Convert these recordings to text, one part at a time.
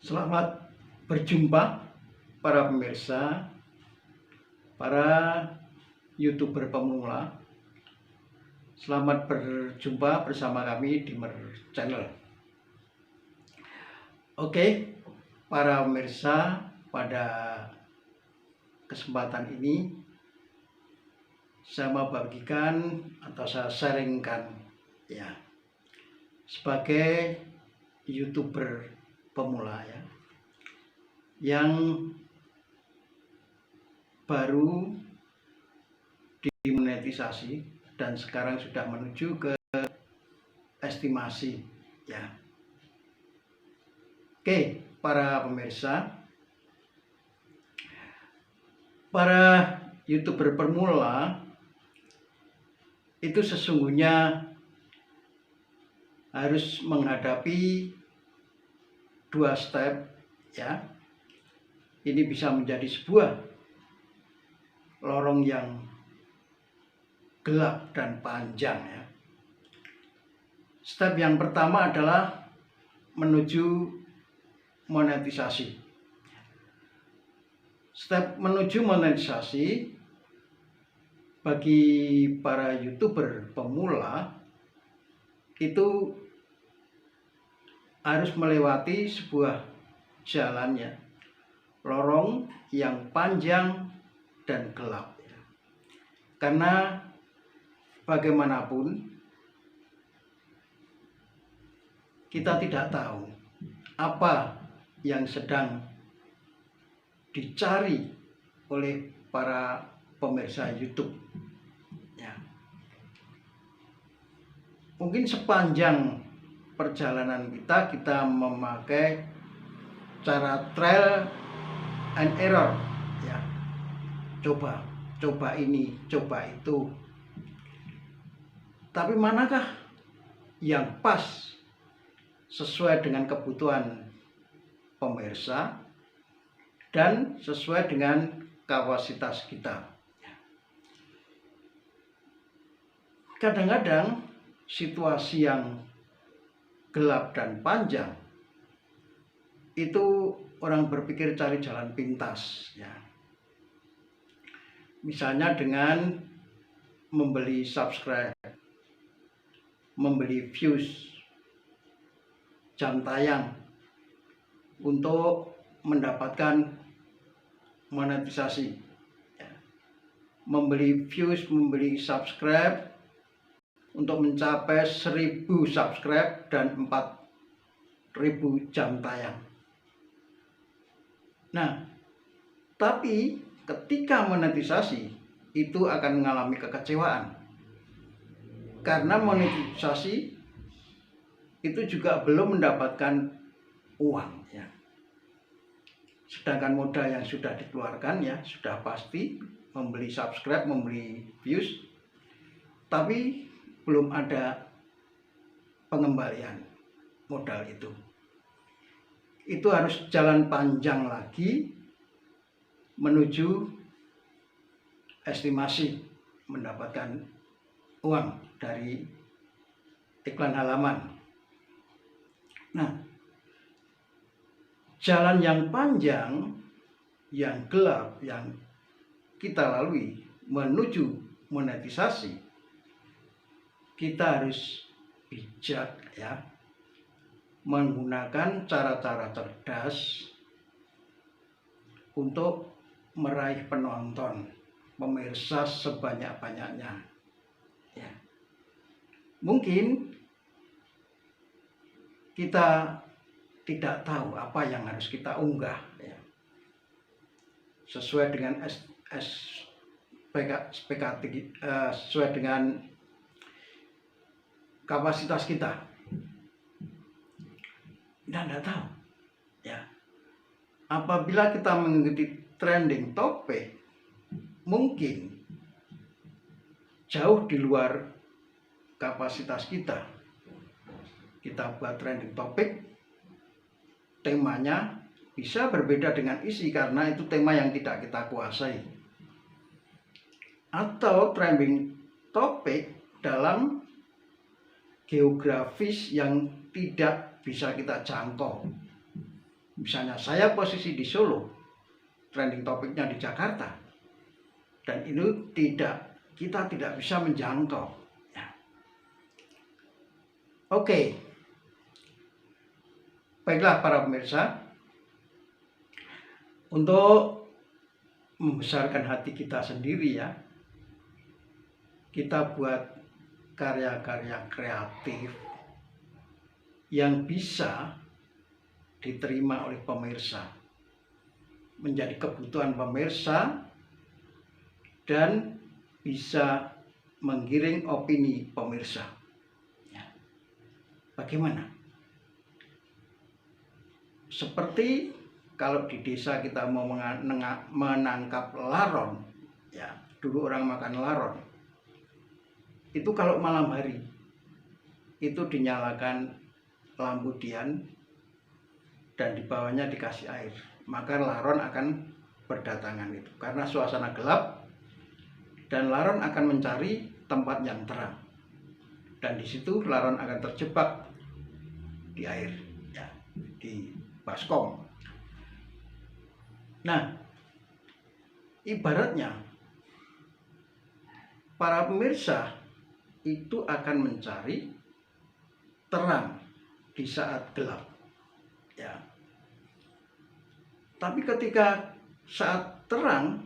Selamat berjumpa para pemirsa, para YouTuber pemula. Selamat berjumpa bersama kami di Mer Channel. Oke, para pemirsa, pada kesempatan ini saya mau bagikan atau saya sharingkan ya, sebagai YouTuber pemula ya, yang baru dimonetisasi dan sekarang sudah menuju ke estimasi ya. Oke, para pemirsa, para YouTuber pemula itu sesungguhnya harus menghadapi dua step ya. Ini bisa menjadi sebuah lorong yang gelap dan panjang ya. Step yang pertama adalah menuju monetisasi. Step menuju monetisasi bagi para YouTuber pemula itu harus melewati sebuah jalan ya, lorong yang panjang dan gelap ya. Karena bagaimanapun kita tidak tahu apa yang sedang dicari oleh para pemirsa YouTube ya. Mungkin sepanjang perjalanan kita memakai cara trial and error ya, coba ini, coba itu, tapi manakah yang pas sesuai dengan kebutuhan pemirsa dan sesuai dengan kapasitas kita. Kadang-kadang situasi yang gelap dan panjang itu orang berpikir cari jalan pintas ya. Misalnya dengan membeli subscribe, membeli views, jam tayang untuk mendapatkan monetisasi ya. Membeli views, membeli subscribe untuk mencapai 1000 subscribe dan 4000 jam tayang. Nah, tapi ketika monetisasi itu akan mengalami kekecewaan, karena monetisasi itu juga belum mendapatkan uang ya. Sedangkan modal yang sudah dikeluarkan ya sudah pasti membeli subscribe, membeli views, tapi belum ada pengembalian modal itu. Itu harus jalan panjang lagi menuju estimasi mendapatkan uang dari iklan halaman. Nah, jalan yang panjang, yang gelap, yang kita lalui menuju monetisasi, kita harus bijak ya, menggunakan cara-cara cerdas untuk meraih penonton, pemirsa sebanyak-banyaknya ya. Mungkin kita tidak tahu apa yang harus kita unggah ya, sesuai dengan sesuai dengan kapasitas kita. Tidak tahu ya. Apabila kita mengikuti trending topik, mungkin jauh di luar kapasitas kita. Kita buat trending topik, temanya bisa berbeda dengan isi karena itu tema yang tidak kita kuasai. Atau trending topik dalam geografis yang tidak bisa kita jangkau. Misalnya saya posisi di Solo, trending topiknya di Jakarta, dan ini kita tidak bisa menjangkau. Ya. Oke, baiklah para pemirsa, untuk membesarkan hati kita sendiri ya, kita buat karya-karya kreatif yang bisa diterima oleh pemirsa, menjadi kebutuhan pemirsa, dan bisa menggiring opini pemirsa. Ya. Bagaimana? Seperti kalau di desa kita mau menangkap laron, ya dulu orang makan laron, itu kalau malam hari itu dinyalakan lampu dian dan di bawahnya dikasih air, maka laron akan berdatangan itu karena suasana gelap, dan laron akan mencari tempat yang terang, dan di situ laron akan terjebak di air, ya, di baskom. Nah, ibaratnya para pemirsa itu akan mencari terang di saat gelap, ya. Tapi ketika saat terang,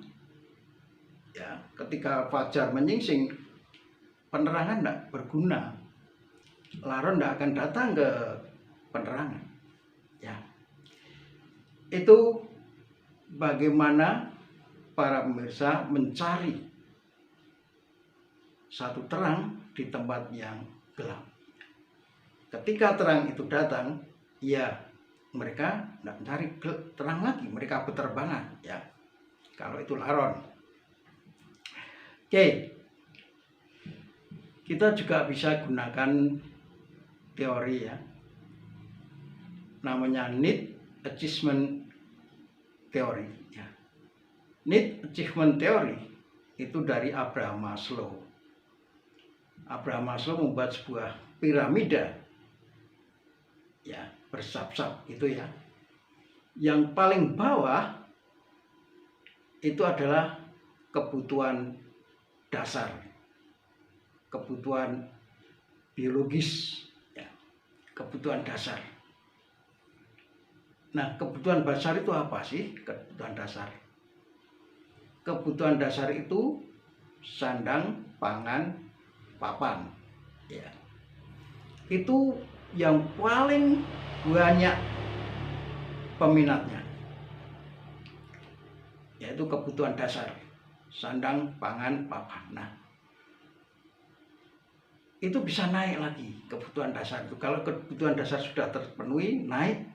ya, ketika fajar menyingsing, penerangan tidak berguna, laron tidak akan datang ke penerangan. Ya, itu bagaimana para pemirsa mencari satu terang di tempat yang gelap. Ketika terang itu datang, ya mereka tidak mencari terang lagi, mereka berterbangan, ya. Kalau itu laron. Oke, kita juga bisa gunakan teori ya, namanya need achievement theory. Ya. Need achievement theory itu dari Abraham Maslow. Abraham Maslow membuat sebuah piramida, ya, bersab-sab itu ya. Yang paling bawah itu adalah kebutuhan dasar, kebutuhan biologis, ya, kebutuhan dasar. Nah, kebutuhan dasar itu apa sih? Kebutuhan dasar. Kebutuhan dasar itu sandang, pangan, papan. Ya. Itu yang paling banyak peminatnya, yaitu kebutuhan dasar, sandang, pangan, papan. Nah, itu bisa naik lagi kebutuhan dasar itu. Kalau kebutuhan dasar sudah terpenuhi, naik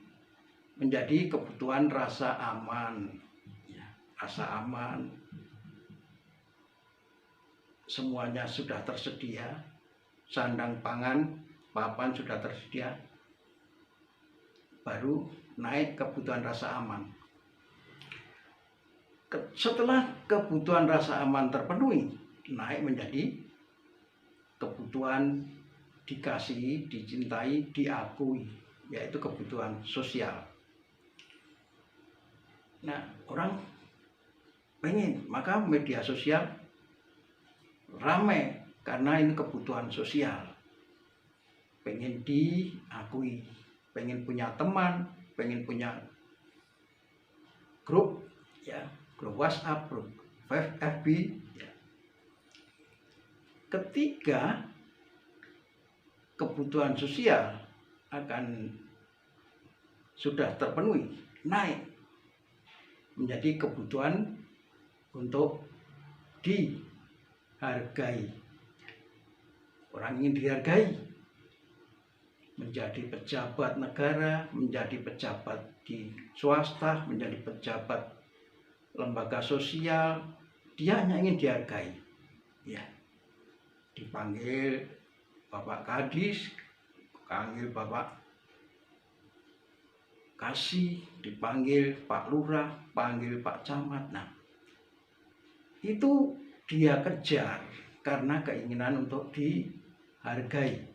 menjadi kebutuhan rasa aman, ya, rasa aman, semuanya sudah tersedia, sandang, pangan, papan sudah tersedia, baru naik kebutuhan rasa aman. Setelah kebutuhan rasa aman terpenuhi, naik menjadi kebutuhan dikasihi, dicintai, diakui, yaitu kebutuhan sosial. Nah, orang pengen, maka media sosial ramai karena ini kebutuhan sosial. Pengen diakui, pengen punya teman, pengen punya grup, ya, grup WhatsApp, grup FB, ya. Ketika kebutuhan sosial akan sudah terpenuhi, naik menjadi kebutuhan untuk dihargai. Orang ingin dihargai, menjadi pejabat negara, menjadi pejabat di swasta, menjadi pejabat lembaga sosial, dia hanya ingin dihargai, ya, dipanggil Bapak Kadis, dipanggil Bapak Kasih, dipanggil Pak Lurah, panggil Pak Camat. Nah, itu dia kejar karena keinginan untuk dihargai.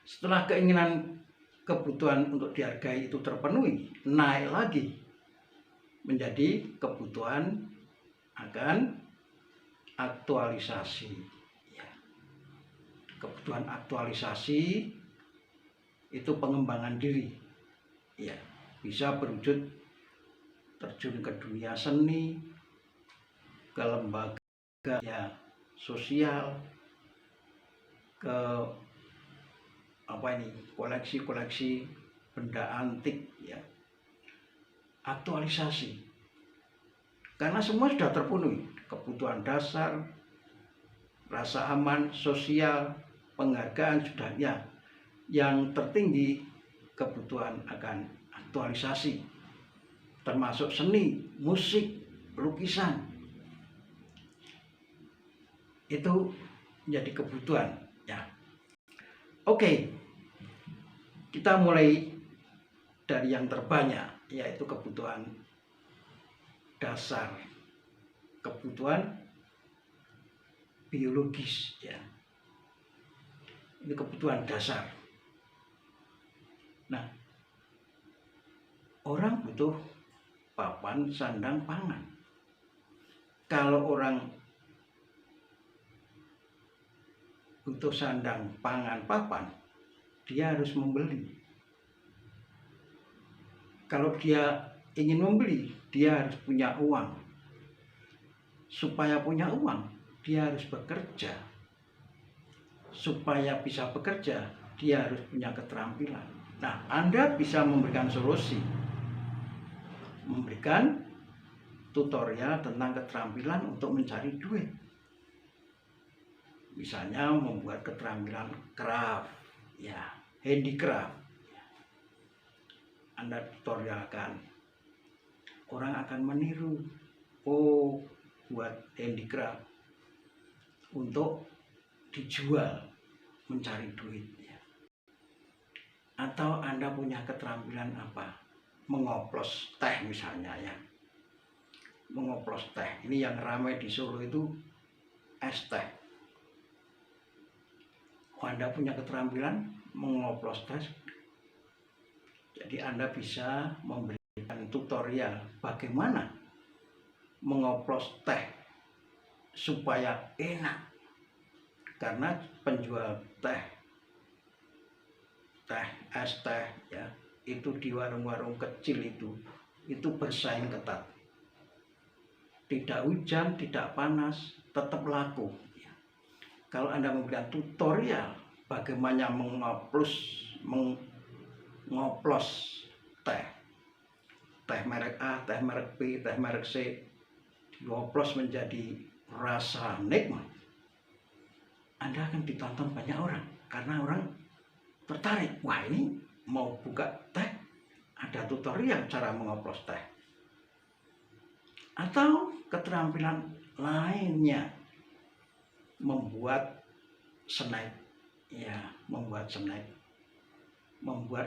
Setelah keinginan kebutuhan untuk dihargai itu terpenuhi, naik lagi menjadi kebutuhan akan aktualisasi. Ya. Kebutuhan aktualisasi itu pengembangan diri. Ya, bisa berwujud terjun ke dunia seni, ke lembaga ya sosial, ke koleksi-koleksi benda antik ya. Aktualisasi. Karena semua sudah terpenuhi, kebutuhan dasar, rasa aman, sosial, penghargaan sudah ya. Yang tertinggi kebutuhan akan aktualisasi, termasuk seni, musik, lukisan. Itu menjadi kebutuhan ya. Oke, kita mulai dari yang terbanyak, yaitu kebutuhan dasar, kebutuhan biologis ya. Ini kebutuhan dasar. Nah, orang butuh papan, sandang, pangan. Kalau orang butuh sandang, pangan, papan, dia harus membeli. Kalau dia ingin membeli, dia harus punya uang. Supaya punya uang, dia harus bekerja. Supaya bisa bekerja, dia harus punya keterampilan. Nah, Anda bisa memberikan solusi, memberikan tutorial tentang keterampilan untuk mencari duit. Misalnya membuat keterampilan craft, ya, handicraft. Anda tutorialkan, orang akan meniru. Oh, buat handicraft untuk dijual, mencari duit. Ya. Atau Anda punya keterampilan apa? Mengoplos teh misalnya ya. Mengoplos teh. Ini yang ramai di Solo itu es teh. Anda punya keterampilan mengoplos teh, jadi Anda bisa memberikan tutorial bagaimana mengoplos teh supaya enak. Karena penjual teh, es teh ya, itu di warung-warung kecil itu bersaing ketat. Tidak hujan, tidak panas, tetap laku. Kalau Anda memberikan tutorial bagaimana mengoplos teh merek A, teh merek B, teh merek C, dioplos menjadi rasa nikmat, Anda akan ditonton banyak orang. Karena orang tertarik, wah ini mau buka teh, ada tutorial cara mengoplos teh. Atau keterampilan lainnya, membuat snack ya, membuat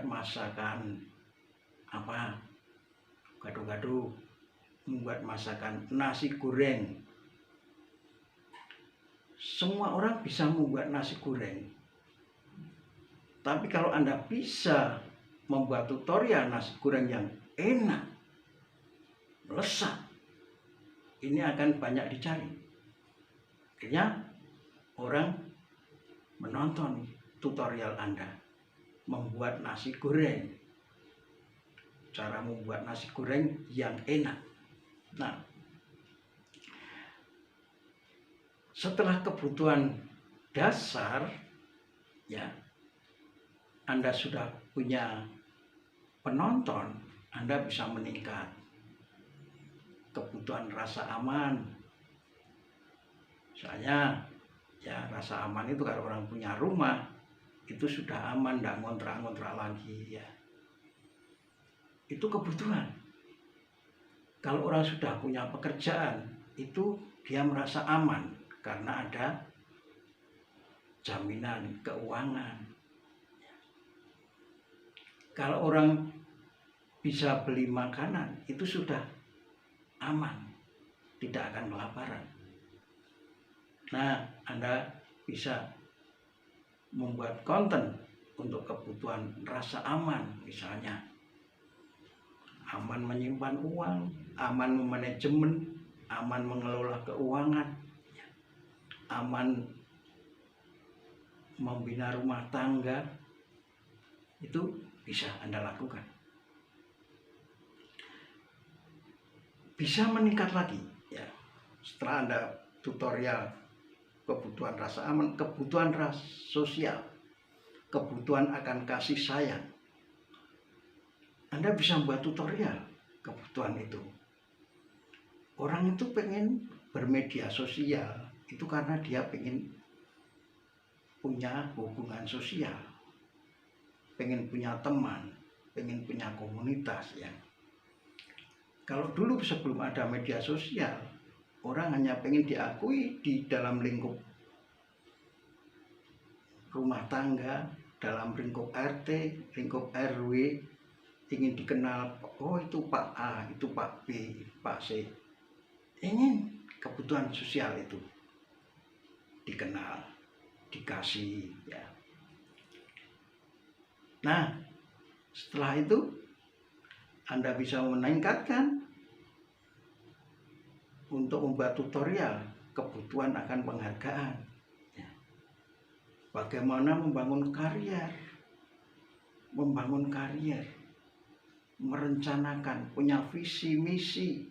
masakan apa, gado-gado, membuat masakan nasi goreng. Semua orang bisa membuat nasi goreng, tapi kalau Anda bisa membuat tutorial nasi goreng yang enak, lezat, ini akan banyak dicari. Akhirnya orang menonton tutorial Anda membuat nasi goreng, cara membuat nasi goreng yang enak. Nah, setelah kebutuhan dasar ya, Anda sudah punya penonton, Anda bisa meningkat. Kebutuhan rasa aman, misalnya ya, rasa aman itu kalau orang punya rumah itu sudah aman, tidak ngontrak-ngontrak lagi ya. Itu kebutuhan. Kalau orang sudah punya pekerjaan, itu dia merasa aman karena ada jaminan keuangan. Kalau orang bisa beli makanan, itu sudah aman, tidak akan kelaparan. Nah, Anda bisa membuat konten untuk kebutuhan rasa aman, misalnya aman menyimpan uang, aman memanajemen, aman mengelola keuangan, aman membina rumah tangga, itu bisa Anda lakukan. Bisa meningkat lagi ya setelah Anda tutorial kebutuhan rasa aman, kebutuhan rasa sosial, kebutuhan akan kasih sayang. Anda bisa membuat tutorial kebutuhan itu. Orang itu pengen bermedia sosial itu karena dia pengen punya hubungan sosial, pengen punya teman, pengen punya komunitas ya. Kalau dulu sebelum ada media sosial, orang hanya pengen diakui di dalam lingkup rumah tangga, dalam lingkup RT, lingkup RW, ingin dikenal, oh itu Pak A, itu Pak B, Pak C. Ingin kebutuhan sosial itu dikenal, dikasih ya. Nah, setelah itu Anda bisa meningkatkan untuk membuat tutorial kebutuhan akan penghargaan ya. Bagaimana membangun karier, merencanakan, punya visi misi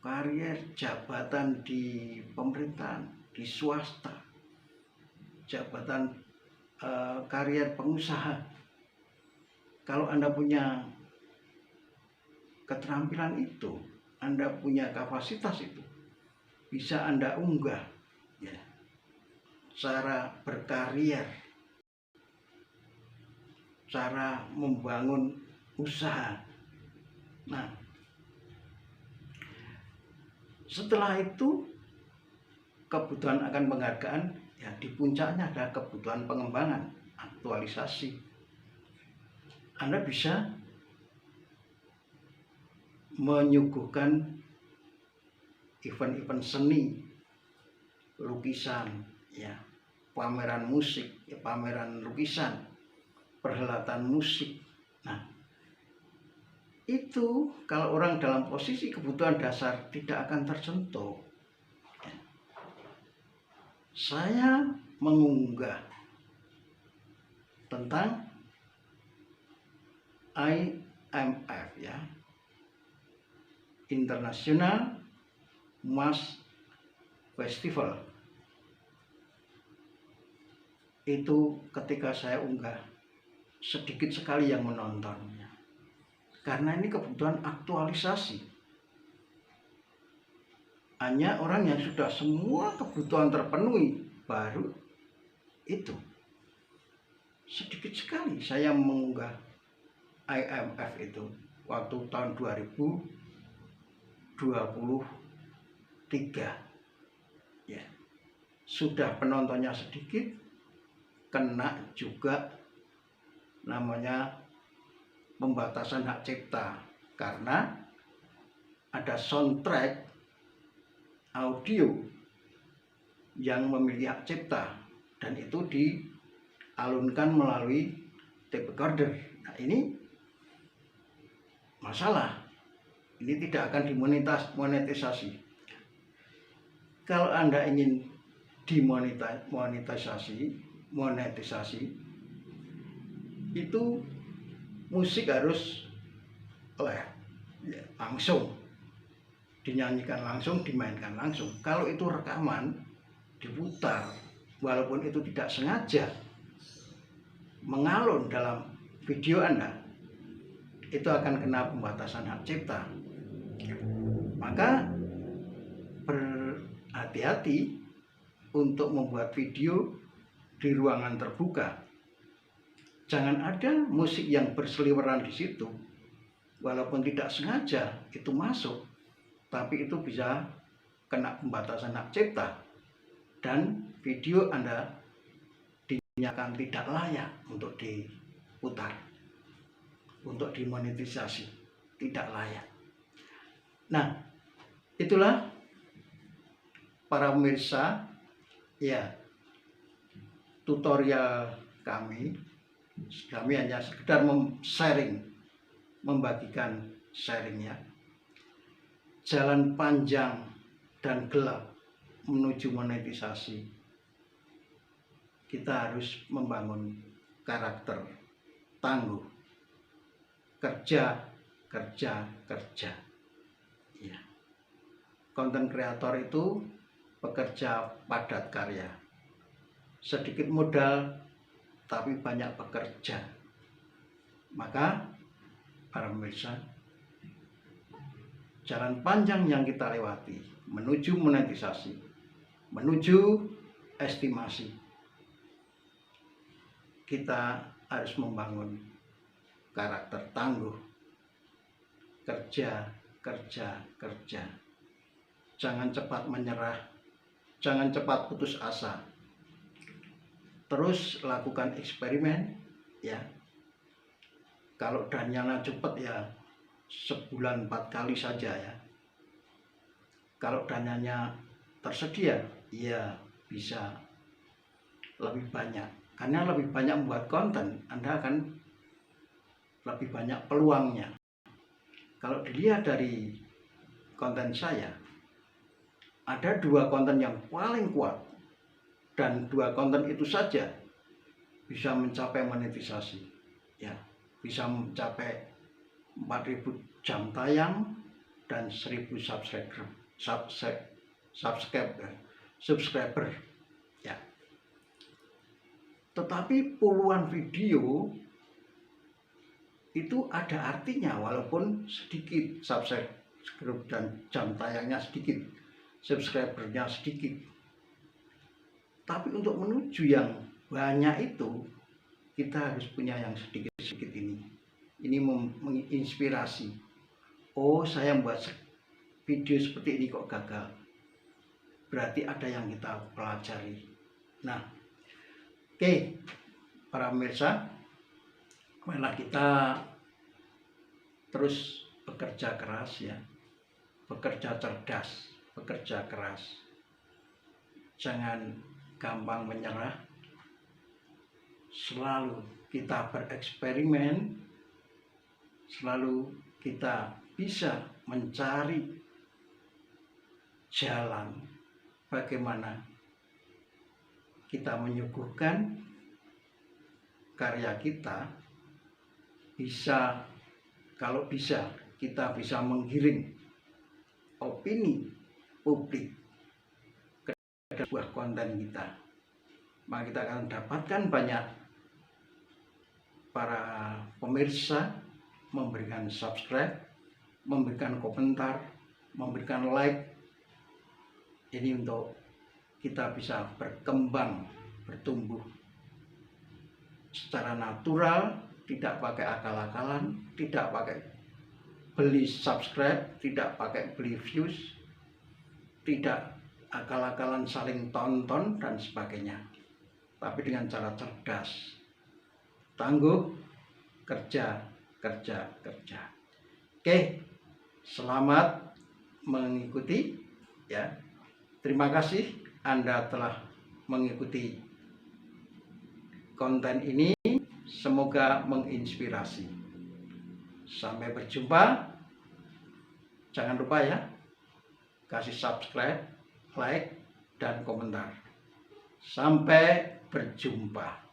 karier, jabatan di pemerintahan, di swasta, jabatan karier pengusaha. Kalau Anda punya keterampilan itu, Anda punya kapasitas itu, bisa Anda unggah ya, cara berkarier, cara membangun usaha. Nah, setelah itu kebutuhan akan penghargaan ya, di puncaknya ada kebutuhan pengembangan, aktualisasi. Anda bisa menyuguhkan event-event seni, lukisan ya, pameran musik ya, pameran lukisan, perhelatan musik. Nah, itu kalau orang dalam posisi kebutuhan dasar tidak akan tersentuh. Saya mengunggah tentang IMF ya, International Mass Festival. Itu ketika saya unggah, sedikit sekali yang menontonnya. Karena ini kebutuhan aktualisasi. Hanya orang yang sudah semua kebutuhan terpenuhi, baru itu. Sedikit sekali saya mengunggah IMF itu waktu tahun 2023 ya. Sudah penontonnya sedikit, kena juga namanya pembatasan hak cipta karena ada soundtrack audio yang memiliki hak cipta dan itu dialunkan melalui tape recorder. Nah, ini masalah, ini tidak akan dimonetisasi. Kalau Anda ingin monetisasi itu musik harus langsung dinyanyikan langsung, dimainkan langsung. Kalau itu rekaman diputar, walaupun itu tidak sengaja mengalun dalam video Anda, itu akan kena pembatasan hak cipta. Maka berhati-hati untuk membuat video di ruangan terbuka. Jangan ada musik yang berseliweran di situ. Walaupun tidak sengaja itu masuk, tapi itu bisa kena pembatasan hak cipta dan video Anda dinyatakan tidak layak untuk diputar, untuk dimonetisasi, tidak layak. Nah, itulah para pemirsa ya, tutorial kami Kami hanya sekedar sharing, membagikan sharingnya. Jalan panjang dan gelap menuju monetisasi. Kita harus membangun karakter tangguh, kerja. Ya. Konten kreator itu pekerja padat karya, sedikit modal tapi banyak bekerja. Maka para pemirsa, jalan panjang yang kita lewati menuju monetisasi, menuju estimasi, kita harus membangun karakter tangguh, kerja. Jangan cepat menyerah, jangan cepat putus asa. Terus lakukan eksperimen, ya. Kalau dananya cepat ya sebulan 4 kali saja ya. Kalau dananya tersedia ya bisa lebih banyak. Karena lebih banyak membuat konten, Anda akan lebih banyak peluangnya. Kalau dilihat dari konten saya, ada 2 konten yang paling kuat, dan 2 konten itu saja bisa mencapai monetisasi, ya, bisa mencapai 4.000 jam tayang dan 1.000 subscriber, ya. Tetapi puluhan video itu ada artinya walaupun sedikit subscriber dan jam tayangnya sedikit, subscribernya sedikit. Tapi untuk menuju yang banyak itu kita harus punya yang sedikit-sedikit ini. Ini menginspirasi. Oh, saya membuat video seperti ini kok gagal. Berarti ada yang kita pelajari. Nah, oke, para pemirsa, marilah kita terus bekerja keras ya, bekerja cerdas, bekerja keras. Jangan gampang menyerah. Selalu kita bereksperimen, selalu kita bisa mencari jalan bagaimana kita menyuguhkan karya kita. Bisa, kalau bisa, kita bisa menggiring opini publik ke sebuah konten kita. Maka kita akan dapatkan banyak para pemirsa memberikan subscribe, memberikan komentar, memberikan like. Ini untuk kita bisa berkembang, bertumbuh secara natural, tidak pakai akal-akalan, tidak pakai beli subscribe, tidak pakai beli views, tidak akal-akalan saling tonton dan sebagainya, tapi dengan cara cerdas, tangguh, kerja. Oke, selamat mengikuti ya. Terima kasih Anda telah mengikuti konten ini. Semoga menginspirasi. Sampai berjumpa. Jangan lupa ya, kasih subscribe, like, dan komentar. Sampai berjumpa.